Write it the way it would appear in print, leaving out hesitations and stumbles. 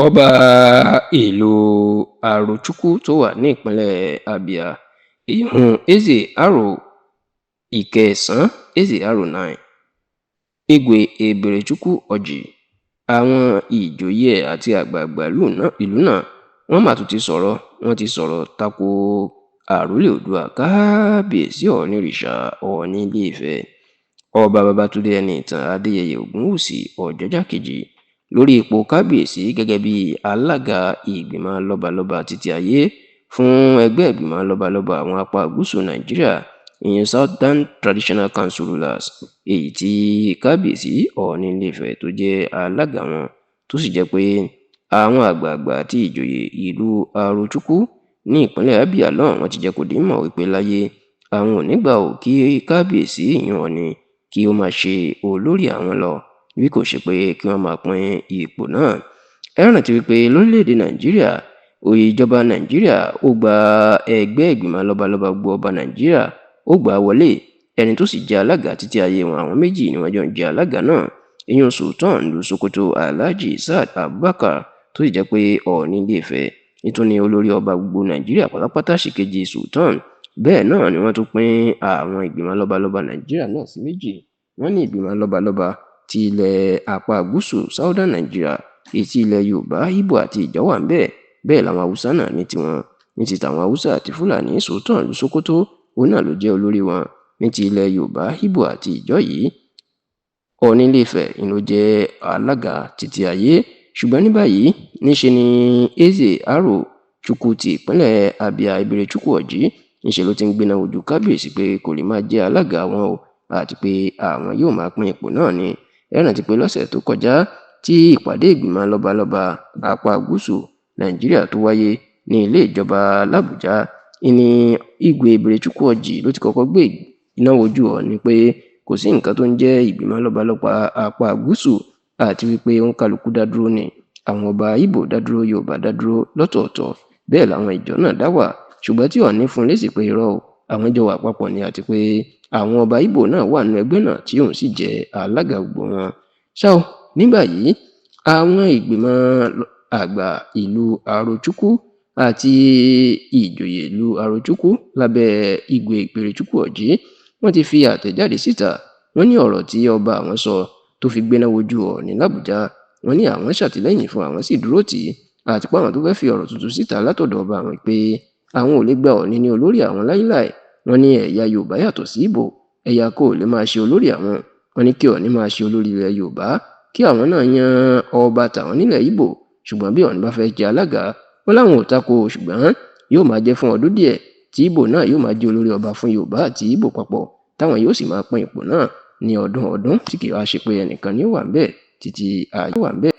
ọba ìlú Arochukwu tó wà ní ìpínlẹ̀ Abia ìyún Eze-Aro ìkẹsàn Eze-Aro 9 Igwe Eberechukwu Orji àwọn ìjòyè àti àgbààgbà ìlú náà wọ́n mà tún ti sọ̀rọ̀ tako àrólé Oòduà Kábíyèsí Ọ̀ọ̀nìrìṣà Ọọ̀ni Ilé-Ifẹ̀ ọba Babátúndé Ẹniìtàn Adéyẹyè Ògúnwùsì Ọ̀jájá kejì lórí ipò kábíyèsí gẹ́gẹ́ bí alága ìgbìmọ̀ lọ́balọ́ba títí ayé fún ẹgbẹ́ ìgbìmọ̀ lọ́balọ́ba àwọn apá gúúsù Nàìjíríà ìyẹn Southern Traditional Council Rulers èyí tí kábíyèsí Ọọ̀ni Ilé-Ifẹ̀ tó jẹ́ alága wọn tó sì jẹ́ pé àwọn àgbààgbà àti ìjòyè ìlú Arochukwu ní ìpínlẹ̀ Abia náà wọ́n ti jẹ́ kó di mọ̀ wípé láyé àwọn ò ní gbà ó kí kábíyèsí ìyẹn Ọọ̀ni kí ó máa ṣe olórí àwọn lọ bí kò ṣe pé kí wọ́n máa pín ipò náà. Ẹ rántí wípé lórílẹ̀‐èdè Nàìjíríà ìjọba Nàìjíríà ó gba ẹgbẹ́ ìgbìmọ̀ lọ́balọ́ba gbogbo ọba Nàìjíríà ó gbà wọlé ẹni tó sì jẹ́ alága títí ayé wọn àwọn méjì ni wọ́n jọ ń jẹ́ alága náà ìyẹn Sultan ìlú Sokoto Alhaji Saad Abubakar tó sì jẹ́ pé Ọọ̀ni Ilé-Ifẹ̀ nítorí olórí ọba gbogbo Nàìjíríà pátápátá ṣìkejì Sultan bẹ́ẹ̀ náà ni wọ́n tún pín àwọn ìgbìmọ̀ lọ́balọ́ba Nàìjíríà náà sí méjì wọ́n ní ìgbìmọ̀ lọ́balọ́ba ti ilẹ̀ apá gúúsù Southern Nigeria ètí ilẹ̀ Yorùbá Ìgbò àti Ìjọ wà ń bẹ́ẹ̀ làwọn Haúsá náà ní tiwọn ní ti tàwọn Haúsá àti Fúlàní Sultan ìlú Sokoto òun náà ló jẹ́ olórí wọn ní ti ilẹ̀ Yorùbá Ìgbò àti Ìjọ yìí Ọọ̀ni Ilé-Ifẹ̀ ló jẹ́ alága títí ayé ṣùgbọ́n ní báyìí níṣe ni Eze-Aro Chukwu ti ìpínlẹ̀ Abia Eberechukwu Orji níṣe ló ti ń gbéná ojú kábíyèsí pé kò lè máa jẹ́ alága wọn o àti pé àwọn yóò máa pín ipò náà ni ẹ rántí pé lọ́sẹ̀ tó kọjá tí ìpàdé ìgbìmọ̀ lọ́balọ́ba apá gúúsù Nàìjíríà tó wáyé ní ilé ìjọba l'Àbújá ní Igwe Eberechukwu Orji ló ti kọ́kọ́ gbé iná wojú Ọọ̀ni pé kò sí nǹkan tó ń jẹ́ ìgbìmọ̀ lọ́balọ́ba apá gúúsù àti wípé ó ń kálukú dá dúró ni àwọn ọba Ìgbò dá dúró Yorùbá dá dúró lọ́tọ̀ọ̀tọ̀ bẹ́ẹ̀ làwọn ìjọ náà dá wà ṣùgbọ́n tí Ọọ̀ni fún lésì pé irọ́ o àwọn jọ wà papọ̀ ni àti pé àwọn ọba Ìgbò náà wà nínú ẹgbẹ́ náà tí òun sì jẹ́ alága gbogbo wọn ṣá o ní báyìí àwọn ìgbìmọ̀ àgbà ìlú Arochukwu àti ìjòyè ìlú Arochukwu lábẹ́ Igwe Eberechukwu Orji wọ́n ti fi àtẹ̀jáde síta wọ́n ní ọ̀rọ̀ tí ọba àwọn sọ tó fi gbéná wojú Ọọ̀ni l'Àbújá wọ́n ní àwọn ṣàtìlẹ́yìn fún àwọn sì dúró tì í àti pé àwọn tó fẹ́ fi ọ̀rọ̀ tuntun síta látọ̀dọ̀ ọba àwọn pé àwọn ò lè gba Ọọ̀ni ní olórí àwọn láíláì wọ́n ní ẹ̀yà Yorùbá yàtọ̀ sí Ìgbò ẹ̀yà kò lè máa ṣe olórí àwọn wọ́n ní kí Ọọ̀ni máa ṣe olórí ilẹ̀ Yorùbá kí àwọn náà yan ọba tàwọn nílẹ̀ Ìgbò ṣùgbọ́n bí Ọọ̀ni bá fẹ́ jẹ alága wọ́n láwọn ò tako ṣùgbọ́n yóò máa jẹ́ fún ọdún díẹ̀ tí Ìgbò náà yóò máa jẹ́ olórí ọba fún Yorùbá àti Ìgbò papọ̀ táwọn yóò sì máa pín ipò náà ní ọdún tí kì í wá ṣe pé ẹnìkan ni ó wà ń bẹ̀ títí ayé wà ń bẹ̀.